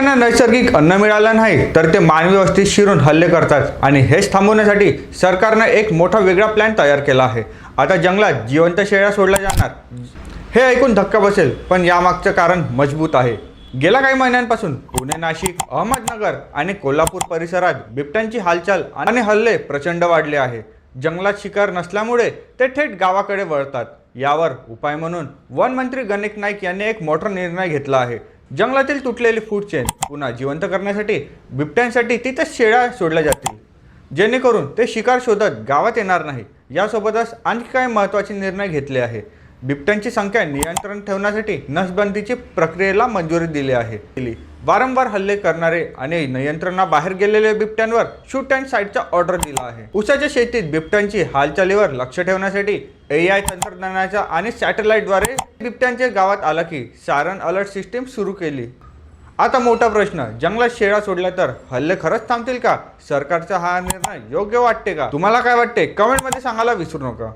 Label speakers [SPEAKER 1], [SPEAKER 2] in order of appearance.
[SPEAKER 1] त्यांना नैसर्गिक अन्न मिळालं नाही तर ते मानवी वस्तीत शिरून हल्ले करतात आणि हेच थांबवण्यासाठी सरकारने एक मोठा वेगळा प्लॅन तयार केला आहे। आता जंगलात जिवंत शेळ्या सोडल्या जाणार। हे ऐकून धक्का बसेल, पण यामागचं कारण मजबूत आहे। गेल्या काही महिन्यांपासून पुणे, नाशिक, अहमदनगर आणि कोल्हापूर परिसरात बिबट्यांची हालचाल आणि हल्ले प्रचंड वाढले आहे। जंगलात शिकार नसल्यामुळे ते थेट गावाकडे वळतात। यावर उपाय म्हणून वन मंत्री गणेश नाईक यांनी एक मोठा निर्णय घेतला आहे। जंगलातील तुटलेली फूड चेन पुन्हा जिवंत करण्यासाठी बिबट्यांसाठी तिथे शेळ्या सोडल्या जातील, जेणेकरून ते शिकार शोधत गावात येणार नाही। यासोबतच आणखी काही महत्त्वाचे निर्णय घेतले आहे। बिबट्यांची संख्या नियंत्रण ठेवण्यासाठी नसबंदीची प्रक्रियेला मंजुरी दिली आहे। वारंवार हल्ले करणारे आणि नियंत्रणाबाहेर गेलेल्या बिबट्यांवर शूट अँड साईटचा ऑर्डर दिला आहे। ऊसाच्या शेतीत बिबट्यांची हालचालीवर लक्ष ठेवण्यासाठी AI तंत्रज्ञानाच्या आणि सॅटेलाइटद्वारे बिबट्यांच्या गावात आला की सायरन अलर्ट सिस्टीम सुरू केली। आता मोठा प्रश्न, जंगलात शेळ्या सोडल्या तर हल्ले खरंच थांबतील का? सरकारचा हा निर्णय योग्य वाटते का? तुम्हाला काय वाटते? कमेंटमध्ये सांगायला विसरू नका।